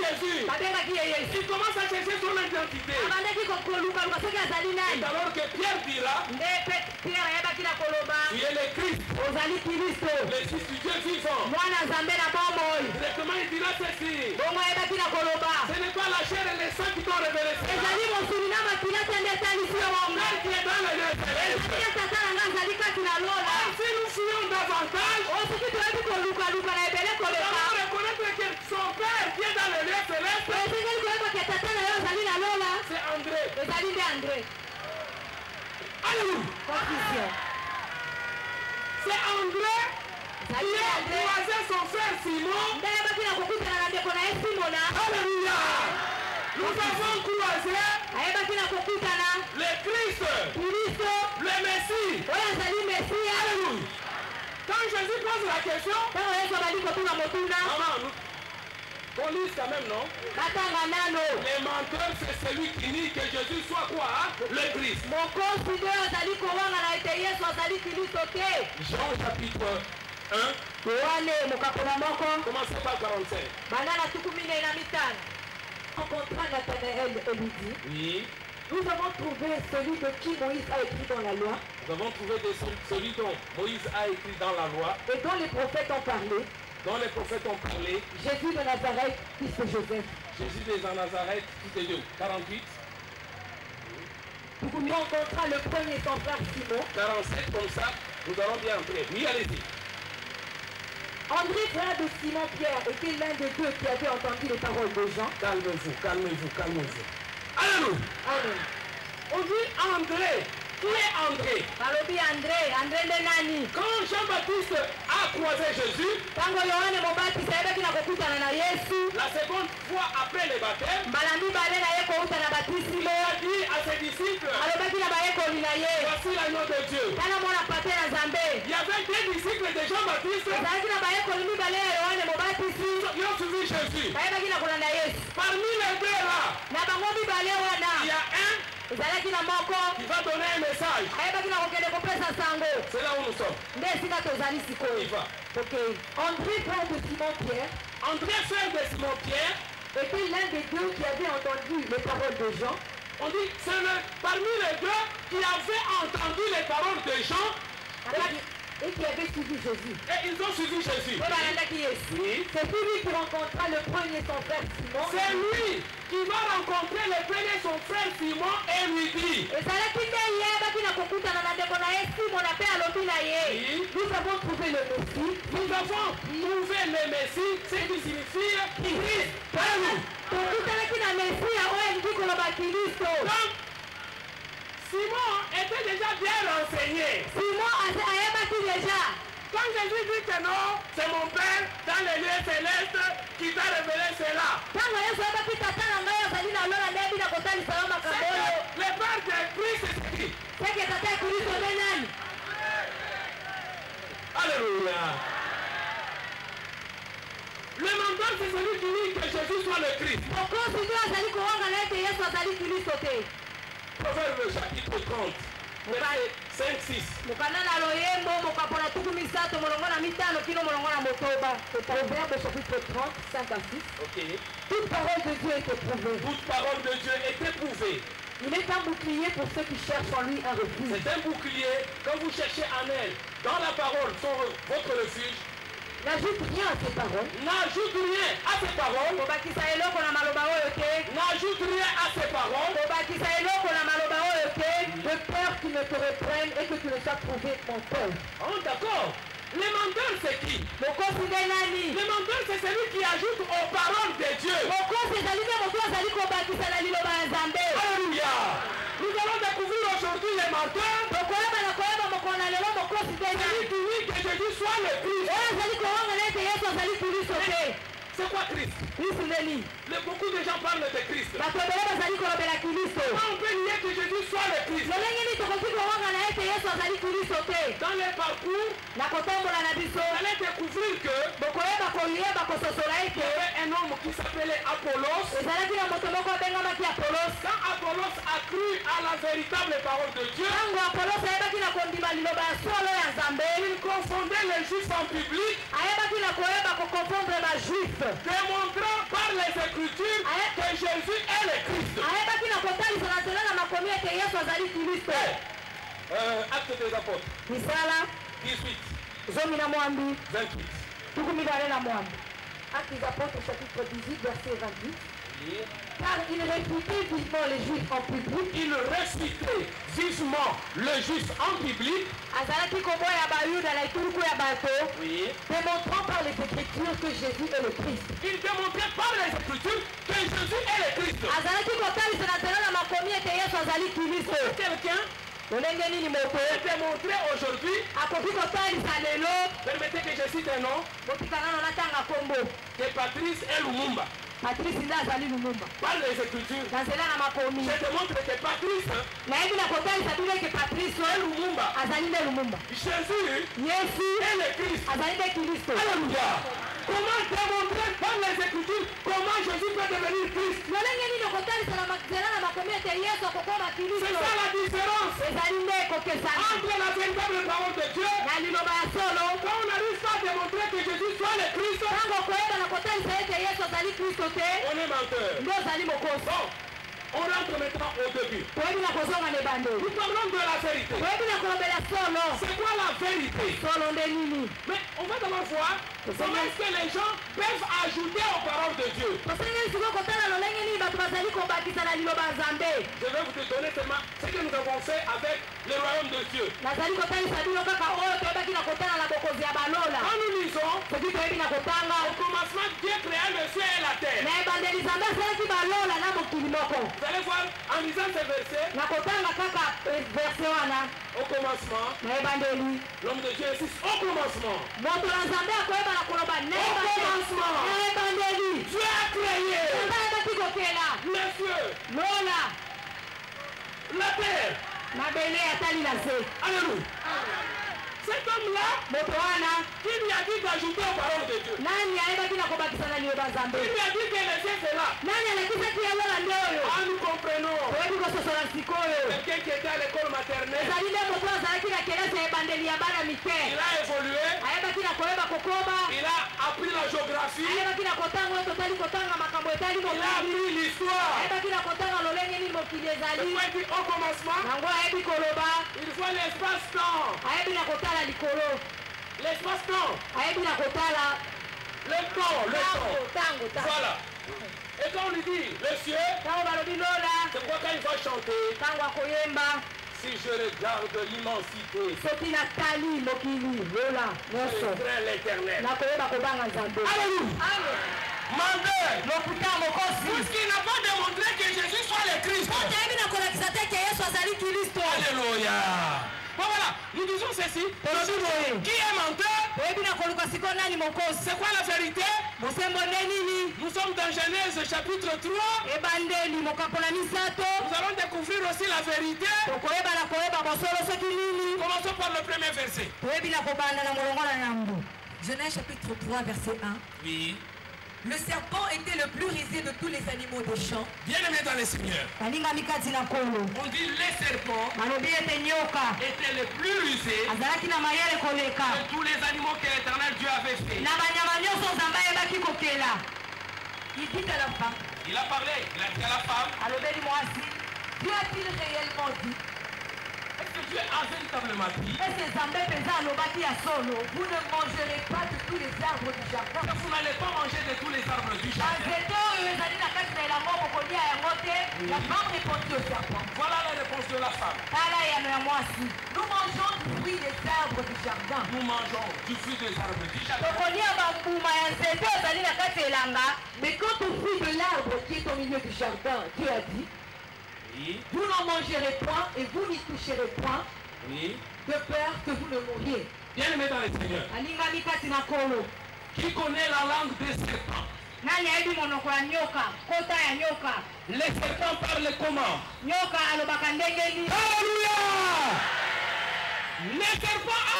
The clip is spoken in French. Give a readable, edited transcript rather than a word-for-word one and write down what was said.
Jésus, il commence à chercher son identité. Et alors que Pierre dira, tu es le Christ, le Fils du Dieu vivant. Directement il dira ceci. Ce n'est pas la chair et le sang qui t'ont révélé cela. C'est mon Père qui est dans les lieux célestes. Si nous fouillons davantage, nous allons reconnaître que son Père qui est dans les lieux célestes, c'est André. Alléluia. C'est André qui a croisé son frère Simon. Alléluia. Nous avons croisé le Christ, le Messie. Alléluia. Quand Jésus pose la question, on lise quand même, non? Les menteurs, c'est celui qui nie que Jésus soit quoi? Le Christ. Jean chapitre 1. Commencez par 45. Rencontra Nathanaël et lui dit, oui. Nous avons trouvé celui de qui Moïse a écrit dans la loi. Nous avons trouvé celui dont Moïse a écrit dans la loi. Et dont les prophètes ont parlé. Dont les prophètes ont parlé. Jésus de Nazareth, fils de Joseph. Jésus de Nazareth, fils de Dieu. 48. Nous rencontra le premier son frère Simon. 47, comme ça, nous allons bien entrer. Oui, allez-y. André, frère de Simon-Pierre, était l'un des deux qui avait entendu les paroles de Jean. Calmez-vous, calmez-vous, calmez-vous. Alléluia. Amen. On dit André. Qui est André? Quand Jean-Baptiste a croisé Jésus, la seconde fois après le baptême, il a dit à ses disciples, voici l'agneau de Dieu. Il y avait deux disciples de Jean-Baptiste qui ont suivi Jésus. Parmi les deux là, il y a un qui va donner un message. C'est là où nous sommes. Il va. André, frère de Simon-Pierre, était l'un des deux qui avait entendu les paroles de Jean. On dit, c'est parmi les deux qui avaient entendu les paroles de Jean. Et qui avait suivi Jésus. Et ils ont suivi Jésus. Oui. C'est lui qui rencontra le premier son frère Simon. C'est lui qui va rencontrer le premier son frère Simon et lui dit, oui. Nous avons trouvé le Messie. Nous avons trouvé le Messie, ce qui signifie Christ. Donc, Simon était déjà bien renseigné. Quand Jésus dit que non, c'est mon Père dans les lieux célestes qui t'a révélé cela. C'est que le Père de Christ est écrit. Alléluia. Le menteur, c'est celui qui dit que Jésus soit le Christ. Proverbe chapitre 30. 5-6. Proverbe chapitre 30, 5 à 6. Ok. Toute parole de Dieu est éprouvée. Toute parole de Dieu est éprouvée. Il est un bouclier pour ceux qui cherchent en lui un refuge. C'est un bouclier. Quand vous cherchez en elle, dans la parole, votre refuge, n'ajoute rien à ces paroles. N'ajoute rien à ces paroles. N'ajoute rien à ces paroles. De peur qu'ils ne te reprennent et que tu ne sois trouvé menteur. Oh, d'accord. Le menteur, c'est qui? Le menteur, c'est celui qui ajoute aux paroles de Dieu. Alléluia. Nous allons découvrir aujourd'hui les menteurs. Celui qui dit que Jésus soit le Christ. C'est quoi Christ? Beaucoup de gens parlent de Christ. Comment on peut nier que Jésus soit le Christ? Dans les parcours, vous allez découvrir que il y avait un homme qui s'appelait Apollos. Quand Apollos a cru à la véritable parole de Dieu, il confondait les juifs en public, démontrant par les les Écritures que Jésus est le Christ. Acte des apôtres. 18. 28. Actes des apôtres, chapitre 18, verset 28. Car il réfutait vivement les Juifs en public. Il récitait vivement le juif en public. Oui. Démontrant par les Écritures que Jésus est le Christ. Il démontrait par les Écritures que Jésus est le Christ. Quelqu'un peut démontrer aujourd'hui, permettez que je cite un nom, que Patrice est Lumumba. Par les Écritures, je démontre que Patrice est Lumumba. Jésus est le Christ. Alléluia. Comment démontrer par les Écritures comment Jésus peut devenir Christ? C'est ça la différence entre la véritable parole de Dieu. Quand on n'arrive pas à démontrer que Jésus soit le Christ, on est menteur. Bon, on rentre maintenant au début. Nous parlons de la vérité. C'est quoi la vérité? Mais on va d'abord voir comment est-ce que les gens peuvent ajouter aux paroles de Dieu. Je vais vous donner seulement ce que nous avons fait avec le royaume de Dieu. Quand nous lisons, au commencement, Dieu créa le ciel et la terre. Vous allez voir, en lisant ce verset, au commencement, l'homme de Dieu insiste au commencement. Au commencement, Dieu a créé le feu, la terre. Alléluia. Cet homme-là, il lui a dit d'ajouter aux paroles de Dieu. Il lui a dit que le ciel c'est là. Ah, nous comprenons. Quelqu'un qui était à l'école maternelle, il a évolué, il a appris la géographie, il a appris l'histoire. C'est quoi il dit au commencement? Il faut l'espace-temps. L'espace-temps. Le temps. Voilà. Et quand on lui dit le ciel, c'est quoi quand il va chanter? Si je regarde l'immensité, je crains l'éternel. Alléluia. Mandé. Puisqu'il n'a pas démontré que Jésus soit le Christ. Alléluia. Bon, voilà, nous disons ceci. Qui est menteur? C'est quoi la vérité? Nous sommes dans Genèse chapitre 3. Nous allons découvrir aussi la vérité. Commençons par le premier verset. Genèse chapitre 3 verset 1. Oui. Le serpent était le plus rusé de tous les animaux des champs. Bien aimé dans le Seigneur. On dit les serpents étaient les plus rusés de tous les animaux que l'Éternel Dieu avait fait. Il dit à la femme. Il a parlé, il a dit à la femme. Dieu a-t-il réellement dit? Est-ce que Dieu a véritablement dit? Vous ne mangerez pas de tous les arbres du jardin. Vous n'allez pas manger de tous les arbres du jardin. La femme répondit au serpent. Voilà la réponse de la femme. Nous mangeons du fruit des arbres du jardin. Nous mangeons du fruit des arbres du jardin. Mais quant au fruit de l'arbre qui est au milieu du jardin, Dieu a dit, oui. Vous n'en mangerez point et vous n'y toucherez point, oui. de peur que vous ne mouriez. Bien aimé dans le Seigneur. Qui connaît la langue des serpents? Les serpents parlent comment? Alléluia! Les serpents